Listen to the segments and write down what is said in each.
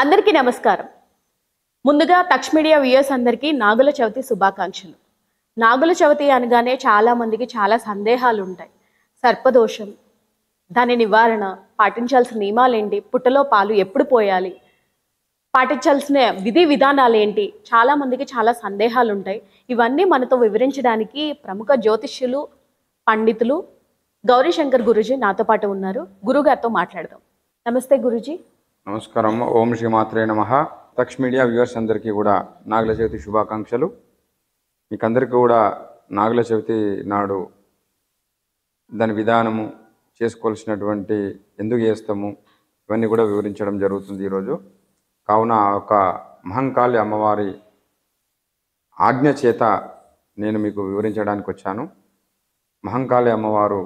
అందరికీ నమస్కారం. ముందుగా టచ్ మీడియా వ్యూయర్స్ అందరికీ నాగుల చవితి శుభాకాంక్షలు. నాగుల చవితి అనగానే చాలా మందికి చాలా సందేహాలు ఉంటాయి. సర్పదోషం, దాని నివారణ, పాటించాల్సిన నియమాలేంటి, పుట్టలో పాలు ఎప్పుడు పోయాలి, పాటించాల్సిన విధి విధానాలేంటి, చాలా మందికి చాలా సందేహాలు ఉంటాయి. ఇవన్నీ మనతో వివరించడానికి ప్రముఖ జ్యోతిష్యులు, పండితులు గౌరీశంకర్ గురూజీ నాతో పాటు ఉన్నారు. గురుగారితో మాట్లాడదాం. నమస్తే గురూజీ. నమస్కారం. ఓం శ్రీ మాత్రే నమః. టచ్ మీడియా వ్యూవర్స్ అందరికీ కూడా నాగుల చవితి శుభాకాంక్షలు. మీకందరికీ కూడా నాగుల చవితి నాడు దాని విధానము, చేసుకోవాల్సినటువంటి ఎందుకు చేస్తాము, ఇవన్నీ కూడా వివరించడం జరుగుతుంది ఈరోజు. కావున ఒక మహంకాళి అమ్మవారి ఆజ్ఞ చేత నేను మీకు వివరించడానికి వచ్చాను. మహంకాళి అమ్మవారు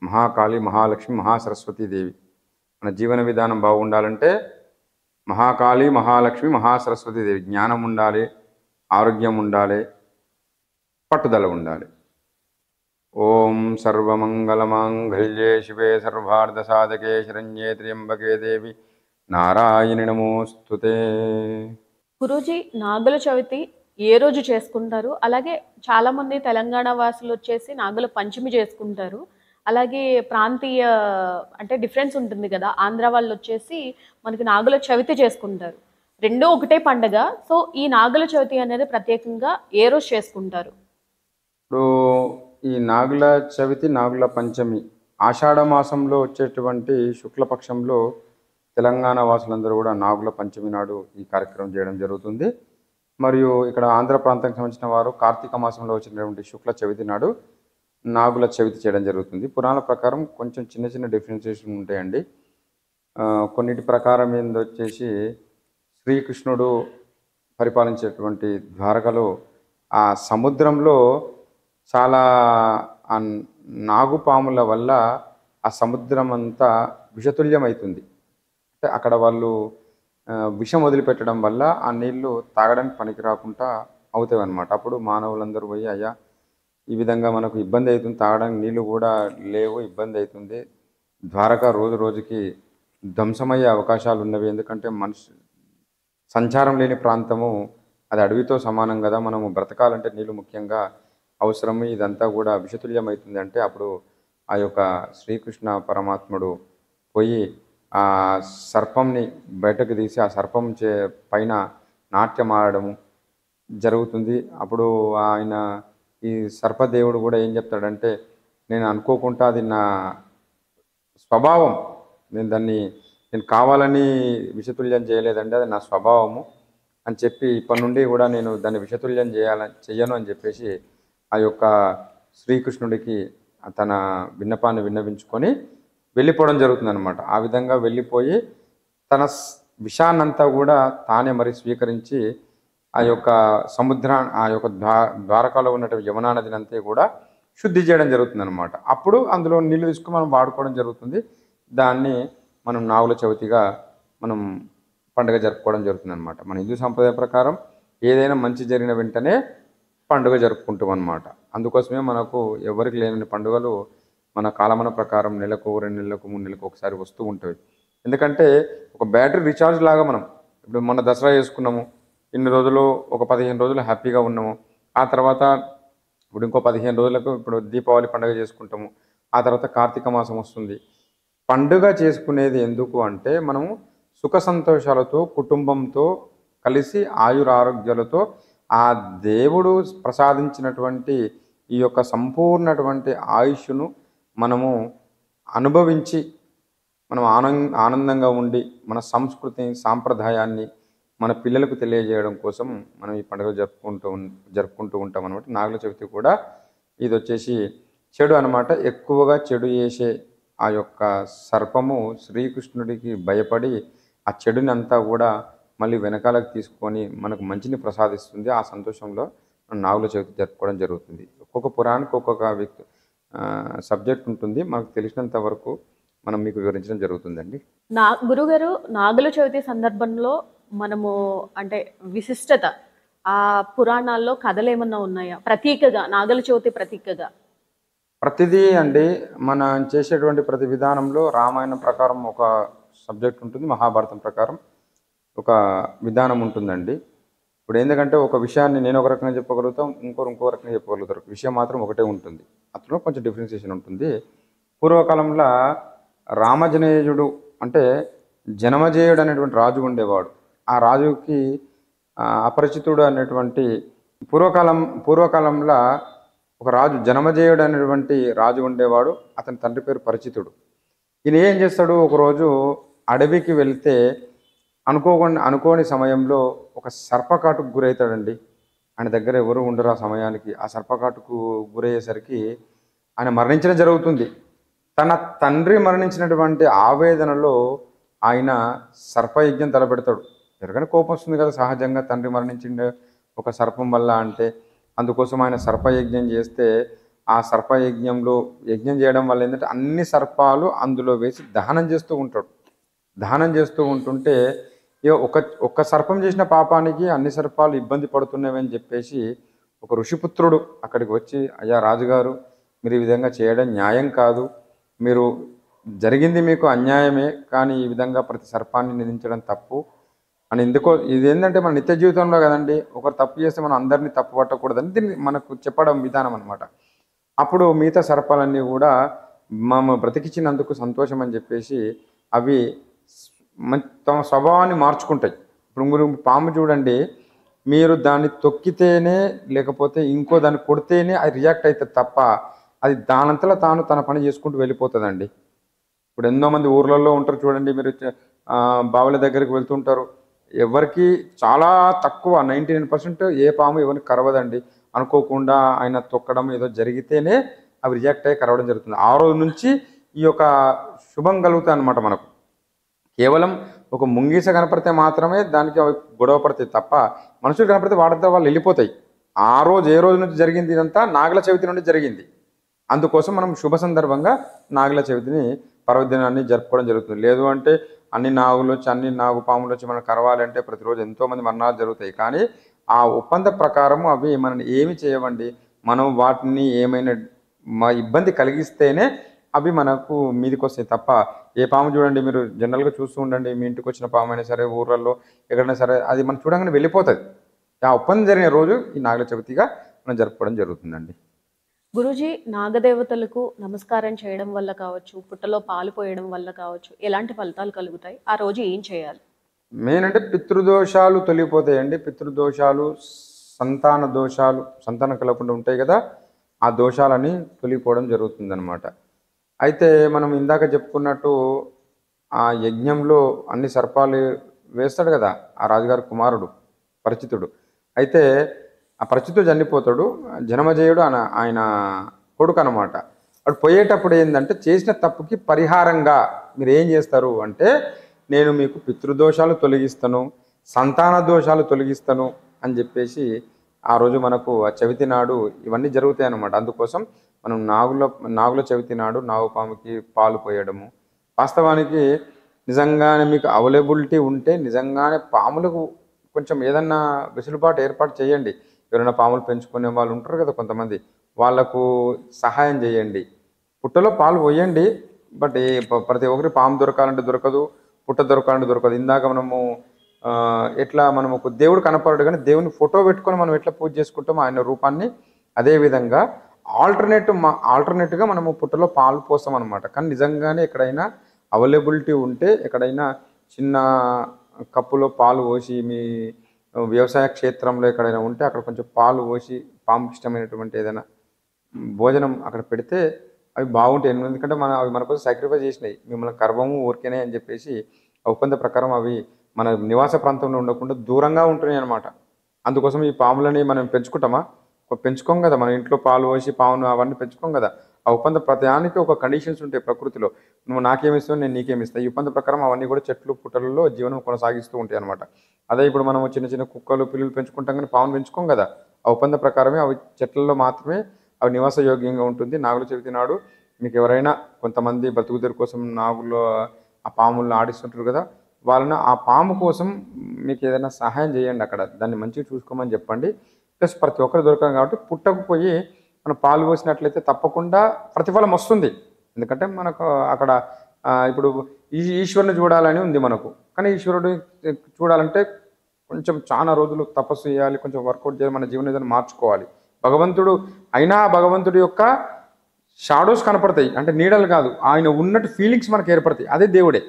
మహాకాళి, మహాలక్ష్మి, మహాసరస్వతీదేవి. మన జీవన విధానం బాగుండాలంటే మహాకాళి, మహాలక్ష్మి, మహాసరస్వతీదేవి జ్ఞానం ఉండాలి, ఆరోగ్యం ఉండాలి, పట్టుదల ఉండాలి. ఓం సర్వమంగళమాంగళ్యే శివే సర్వార్థ సాధకే శరణ్యే త్ర్యంబకే దేవి నారాయణి నమోస్తుతే. గురూజీ, నాగుల చవితి ఏ రోజు చేసుకుంటారు? అలాగే చాలా మంది తెలంగాణ వాసులు వచ్చేసి నాగుల పంచమి చేసుకుంటారు. అలాగే ప్రాంతీయ అంటే డిఫరెన్స్ ఉంటుంది కదా, ఆంధ్ర వాళ్ళు వచ్చేసి మనకి నాగుల చవితి చేసుకుంటారు. రెండూ ఒకటే పండగ. సో ఈ నాగుల చవితి అనేది ప్రత్యేకంగా ఏ రోజు చేసుకుంటారు? ఇప్పుడు ఈ నాగుల చవితి, నాగుల పంచమి ఆషాఢ మాసంలో వచ్చేటువంటి శుక్లపక్షంలో తెలంగాణ వాసులందరూ కూడా నాగుల పంచమి నాడు ఈ కార్యక్రమం చేయడం జరుగుతుంది. మరియు ఇక్కడ ఆంధ్ర ప్రాంతానికి సంబంధించిన వారు కార్తీక మాసంలో వచ్చినటువంటి శుక్ల చవితి నాడు నాగుల చవితి చేయడం జరుగుతుంది. పురాణాల ప్రకారం కొంచెం చిన్న చిన్న డిఫరెన్సియేషన్ ఉంటాయండి. కొన్నిటి ప్రకారం వచ్చేసి శ్రీకృష్ణుడు పరిపాలించేటువంటి ద్వారకలో ఆ సముద్రంలో చాలా నాగుపాముల వల్ల ఆ సముద్రం అంతా విషతుల్యమవుతుంది. అంటే అక్కడ వాళ్ళు విషం వదిలిపెట్టడం వల్ల ఆ నీళ్లు తాగడానికి పనికి రాకుండా అవుతాయి అన్నమాట. అప్పుడు మానవులందరూ పోయి, అయ్యా ఈ విధంగా మనకు ఇబ్బంది అవుతుంది, తాగడానికి నీళ్లు కూడా లేవు, ఇబ్బంది అవుతుంది, ద్వారక రోజు రోజుకి ధ్వంసమయ్యే అవకాశాలు ఉన్నవి, ఎందుకంటే మనిషి సంచారం లేని ప్రాంతము, అది అడవితో సమానం కదా, మనము బ్రతకాలంటే నీళ్లు ముఖ్యంగా అవసరము, ఇదంతా కూడా విషతుల్యం అవుతుంది అంటే అప్పుడు ఆ యొక్క శ్రీకృష్ణ పరమాత్ముడు పోయి ఆ సర్పంని బయటకు తీసి ఆ సర్పం పైన నాట్యం ఆడడము జరుగుతుంది. అప్పుడు ఆయన ఈ సర్పదేవుడు కూడా ఏం చెప్తాడంటే, నేను అనుకోకుండా అది నా స్వభావం, నేను కావాలని విషతుల్యం చేయలేదండి, అది నా స్వభావము అని చెప్పి ఇప్పటి నుండి కూడా నేను దాన్ని విషతుల్యం చెయ్యను అని చెప్పేసి ఆ యొక్క శ్రీకృష్ణుడికి తన విన్నపాన్ని విన్నవించుకొని వెళ్ళిపోవడం జరుగుతుంది అనమాట. ఆ విధంగా వెళ్ళిపోయి తన విషాన్నంతా కూడా తానే మరి స్వీకరించి ఆ యొక్క ఆ యొక్క ద్వారకాలో ఉన్నటువంటి యమునా నదిని అంతా కూడా శుద్ధి చేయడం జరుగుతుంది అనమాట. అప్పుడు అందులో నీళ్ళు తీసుకుని మనం వాడుకోవడం జరుగుతుంది. దాన్ని మనం నాగుల చవితిగా మనం పండుగ జరుపుకోవడం జరుగుతుంది అనమాట. మన హిందూ సంప్రదాయ ప్రకారం ఏదైనా మంచి జరిగిన వెంటనే పండుగ జరుపుకుంటాం అనమాట. అందుకోసమే మనకు ఎవరికి లేని పండుగలు మన కాలమాన ప్రకారం నెలకు, 2 నెలలకు, 3 నెలలకు ఒకసారి వస్తూ ఉంటాయి. ఎందుకంటే ఒక బ్యాటరీ రీఛార్జ్ లాగా మనం ఇప్పుడు మొన్న దసరా చేసుకున్నాము, ఇన్ని రోజులు ఒక 15 రోజులు హ్యాపీగా ఉన్నాము. ఆ తర్వాత ఇప్పుడు ఇంకో 15 రోజులకు ఇప్పుడు దీపావళి పండుగ చేసుకుంటాము. ఆ తర్వాత కార్తీక మాసం వస్తుంది. పండుగ చేసుకునేది ఎందుకు అంటే మనము సుఖ సంతోషాలతో కుటుంబంతో కలిసి ఆయురారోగ్యాలతో ఆ దేవుడు ప్రసాదించినటువంటి ఈ యొక్క సంపూర్ణటువంటి ఆయుష్ను మనము అనుభవించి మనం ఆనందంగా ఉండి మన సంస్కృతి సాంప్రదాయాన్ని మన పిల్లలకు తెలియజేయడం కోసం మనం ఈ పండుగ జరుపుకుంటూ ఉంటాం అనమాట. నాగుల చవితి కూడా ఇది వచ్చేసి చెడు అనమాట. ఎక్కువగా చెడు చేసే ఆ యొక్క సర్పము శ్రీకృష్ణుడికి భయపడి ఆ చెడుని అంతా కూడా మళ్ళీ వెనకాలకు తీసుకొని మనకు మంచిని ప్రసాదిస్తుంది. ఆ సంతోషంలో నాగుల చవితి జరుపుకోవడం జరుగుతుంది. ఒక్కొక్క పురాణానికి ఒక్కొక్క సబ్జెక్ట్ ఉంటుంది. మనకు తెలిసినంత వరకు మనం మీకు వివరించడం జరుగుతుందండి. గురుగారు, నాగుల చవితి సందర్భంలో మనము అంటే విశిష్టత, ఆ పురాణాల్లో కథలు ఏమన్నా ఉన్నాయా ప్రతీకగా, నాగుల చవితి ప్రతీకగా? ప్రతిదీ అండి, మనం చేసేటువంటి ప్రతి విధానంలో రామాయణం ప్రకారం ఒక సబ్జెక్ట్ ఉంటుంది, మహాభారతం ప్రకారం ఒక విధానం ఉంటుందండి. ఇప్పుడు ఎందుకంటే ఒక విషయాన్ని నేను ఒక రకంగా చెప్పగలుగుతాం, ఇంకో రకంగా చెప్పగలుగుతారు. విషయం మాత్రం ఒకటే ఉంటుంది. అందులో కొంచెం డిఫరెన్సియేషన్ ఉంటుంది. పూర్వకాలంలో రామజనేయుడు అంటే జనమజేయుడు అనేటువంటి రాజు ఉండేవాడు. ఆ రాజుకి అపరిచితుడు అనేటువంటి పూర్వకాలంలో ఒక రాజు జనమజేయుడు అనేటువంటి రాజు ఉండేవాడు. అతని తండ్రి పేరు పరిచితుడు. ఈయన ఏం చేస్తాడు, ఒకరోజు అడవికి వెళ్తే అనుకోని సమయంలో ఒక సర్పకాటుకు గురవుతాడండి. ఆయన దగ్గర ఎవరు ఉండరు ఆ సమయానికి. ఆ సర్పకాటుకు గురయ్యేసరికి ఆయన మరణించడం జరుగుతుంది. తన తండ్రి మరణించినటువంటి ఆవేదనలో ఆయన సర్పయజ్ఞం తలపెడతాడు. ఎవరికైనా కోపం వస్తుంది కదా సహజంగా, తండ్రి మరణించిండే ఒక సర్పం వల్ల అంటే. అందుకోసం ఆయన సర్పయజ్ఞం చేస్తే ఆ సర్పయజ్ఞంలో యజ్ఞం చేయడం వల్ల ఏంటంటే అన్ని సర్పాలు అందులో వేసి దహనం చేస్తూ ఉంటాడు. దహనం చేస్తూ ఉంటుంటే ఇక ఒక్క సర్పం చేసిన పాపానికి అన్ని సర్పాలు ఇబ్బంది పడుతున్నవని చెప్పేసి ఒక ఋషిపుత్రుడు అక్కడికి వచ్చి, అయ్యా రాజుగారు, మీరు ఈ విధంగా చేయడం న్యాయం కాదు, మీరు జరిగింది మీకు అన్యాయమే, కానీ ఈ విధంగా ప్రతి సర్పాన్ని నిందించడం తప్పు అని. ఎందుకో ఇది ఏంటంటే మన నిత్య జీవితంలో కదండి, ఒకరు తప్పు చేస్తే మనం అందరినీ తప్పు పట్టకూడదని దీన్ని మనకు చెప్పడం విధానం అనమాట. అప్పుడు మిగతా సర్పాలన్నీ కూడా మేము బ్రతికించినందుకు సంతోషం అని చెప్పేసి అవి తమ స్వభావాన్ని మార్చుకుంటాయి. ఇప్పుడు మీరు పాము చూడండి, మీరు దాన్ని తొక్కితేనే లేకపోతే ఇంకో దాన్ని కొడితేనే అది రియాక్ట్ అవుతుంది తప్ప అది దానంతలో తాను తన పని చేసుకుంటూ వెళ్ళిపోతుందండి. ఇప్పుడు ఎంతో మంది ఊర్లలో ఉంటారు చూడండి, మీరు బావుల దగ్గరికి వెళ్తుంటారు, ఎవరికి చాలా తక్కువ 99% ఏ పాము ఎవరికి కరవదండి. అనుకోకుండా ఆయన తొక్కడం ఏదో జరిగితేనే అవి రియాక్ట్ అయ్యి కరవడం జరుగుతుంది. ఆ రోజు నుంచి ఈ యొక్క శుభం కలుగుతాయి అన్నమాట. మనకు కేవలం ఒక ముంగీస కనపడితే మాత్రమే దానికి అవి గొడవ పడతాయి తప్ప మనుషులు కనపడితే వాటితో వాళ్ళు వెళ్ళిపోతాయి. ఆ రోజు ఏ రోజు నుంచి జరిగింది ఇదంతా నాగుల చవితి నుండి జరిగింది. అందుకోసం మనం శుభ సందర్భంగా నాగుల చవితిని పర్వదినాన్ని జరుపుకోవడం జరుగుతుంది. లేదు అంటే అన్ని నాగులు వచ్చి అన్ని నాగు పాములు వచ్చి మనం కరవాలంటే ప్రతిరోజు ఎంతోమంది మరణాలు జరుగుతాయి. కానీ ఆ ఒప్పంద ప్రకారము అవి మనల్ని ఏమి చేయవండి. మనం వాటిని ఏమైనా ఇబ్బంది కలిగిస్తేనే అవి మనకు మీదికి వస్తాయి తప్ప ఏ పాము చూడండి, మీరు జనరల్గా చూస్తూ ఉండండి, మీ ఇంటికి వచ్చిన పాము అయినా సరే ఊర్లలో ఎక్కడైనా సరే అది మనం చూడగానే వెళ్ళిపోతుంది. ఆ ఒప్పందం జరిగిన రోజు ఈ నాగుల చవితిగా మనం జరుపుకోవడం జరుగుతుందండి. గురూజీ, నాగదేవతలకు నమస్కారం చేయడం వల్ల కావచ్చు, పుట్టలో పాలు పోయడం వల్ల కావచ్చు, ఎలాంటి ఫలితాలు కలుగుతాయి? ఆ రోజు ఏం చేయాలి? మెయిన్ అంటే పితృదోషాలు తొలగిపోతాయండి. పితృదోషాలు, సంతాన దోషాలు, సంతానం కలగకుండా ఉంటాయి కదా, ఆ దోషాలని తొలగిపోవడం జరుగుతుందన్నమాట. అయితే మనం ఇందాక చెప్పుకున్నట్టు ఆ యజ్ఞంలో అన్ని సర్పాలు వేస్తాడు కదా ఆ రాజుగారి కుమారుడు పరిచితుడు. అయితే ఆ పరిచితుడు చనిపోతాడు. జనమజేయుడు ఆయన కొడుకు అనమాట. అటు పోయేటప్పుడు ఏంటంటే చేసిన తప్పుకి పరిహారంగా మీరు ఏం చేస్తారు అంటే, నేను మీకు పితృదోషాలు తొలగిస్తాను, సంతాన దోషాలు తొలగిస్తాను అని చెప్పేసి ఆ రోజు మనకు ఆ చవితి నాడు ఇవన్నీ జరుగుతాయి అన్నమాట. అందుకోసం మనం నాగుల చవితి నాడు నాగుపాముకి పాలు పోయడము. వాస్తవానికి నిజంగానే మీకు అవైలబిలిటీ ఉంటే నిజంగానే పాములకు కొంచెం ఏదన్నా వెసులుబాటు ఏర్పాటు చేయండి. ఎవరైనా పాములు పెంచుకునే వాళ్ళు ఉంటారు కదా కొంతమంది, వాళ్లకు సహాయం చేయండి. పుట్టలో పాలు పోయండి, బట్ ప్రతి ఒక్కరి పాము దొరకాలంటే దొరకదు, పుట్ట దొరకాలంటే దొరకదు. ఇందాక మనము ఎట్లా మనం ఒక దేవుడు కనపడడు కానీ దేవుని ఫోటో పెట్టుకొని మనం ఎట్లా పూజ చేసుకుంటామో ఆయన రూపాన్ని, అదేవిధంగా ఆల్టర్నేట్గా మనము పుట్టలో పాలు పోస్తాం అనమాట. కానీ నిజంగానే ఎక్కడైనా అవైలబిలిటీ ఉంటే ఎక్కడైనా చిన్న కప్పులో పాలు పోసి, మీ వ్యవసాయ క్షేత్రంలో ఎక్కడైనా ఉంటే అక్కడ కొంచెం పాలు పోసి పాముకి ఇష్టమైనటువంటి ఏదైనా భోజనం అక్కడ పెడితే అవి బాగుంటాయి. ఎందుకంటే అవి మన కోసం సాక్రిఫైస్ చేసినాయి, మిమ్మల్ని కర్వము ఊరికేనే అని చెప్పేసి ఒప్పంద ప్రకారం అవి మన నివాస ప్రాంతంలో ఉండకుండా దూరంగా ఉంటున్నాయి అనమాట. అందుకోసం ఈ పాములని మనం పెంచుకుంటామా? పెంచుకోం కదా. మన ఇంట్లో పాలు పోసి పామును అవన్నీ పెంచుకోం కదా. ఆ ఒప్పంద ప్రతిదానికి ఒక కండిషన్స్ ఉంటాయి ప్రకృతిలో. నువ్వు నాకేమిస్తావు, నేను నీకేమిస్తాను. ఈ ఒప్పంద ప్రకారం అవన్నీ కూడా చెట్లు పుట్టలలో జీవనం కొనసాగిస్తూ ఉంటాయి అనమాట. అదే ఇప్పుడు మనం చిన్న చిన్న కుక్కలు పిల్లులు పెంచుకుంటాం కానీ పామును పెంచుకోం కదా. ఆ ఒప్పంద ప్రకారమే అవి చెట్లలో మాత్రమే అవి నివాస యోగ్యంగా ఉంటుంది. నాగుల చవితి నాడు మీకు ఎవరైనా కొంతమంది బతుకుదెరు కోసం నాగులు ఆ పాములను ఆడిస్తుంటారు కదా, వాళ్ళని ఆ పాము కోసం మీకు ఏదైనా సహాయం చేయండి. అక్కడ దాన్ని మంచిగా చూసుకోమని చెప్పండి. ప్లస్ ప్రతి ఒక్కరు దొరకదు కాబట్టి పుట్టకు పోయి మనం పాలు పోసినట్లయితే తప్పకుండా ప్రతిఫలం వస్తుంది. ఎందుకంటే మనకు అక్కడ ఇప్పుడు ఈశ్వరుని చూడాలని ఉంది మనకు, కానీ ఈశ్వరుడు చూడాలంటే కొంచెం చాలా రోజులు తపస్సు చేయాలి, కొంచెం వర్కౌట్ చేయాలి, మన జీవన విధానం మార్చుకోవాలి. భగవంతుడు అయినా భగవంతుడి యొక్క షాడోస్ కనపడతాయి, అంటే నీడలు కాదు, ఆయన ఉన్నట్టు ఫీలింగ్స్ మనకు ఏర్పడతాయి, అదే దేవుడే.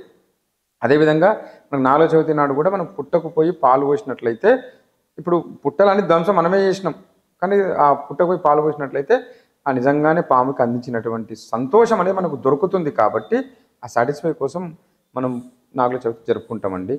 అదేవిధంగా మనకు నాలుగో చవితి నాడు కూడా మనం పుట్టకు పోయి పాలు పోసినట్లయితే, ఇప్పుడు పుట్టలని ధ్వంసం మనమే చేసినాం, కానీ ఆ పుట్టకు పోయి పాలు పోసినట్లయితే ఆ నిజంగానే పాముకి అందించినటువంటి సంతోషం అనేది మనకు దొరుకుతుంది. కాబట్టి ఆ సాటిస్ఫై కోసం మనం నాగుల చవితి జరుపుకుంటామండి.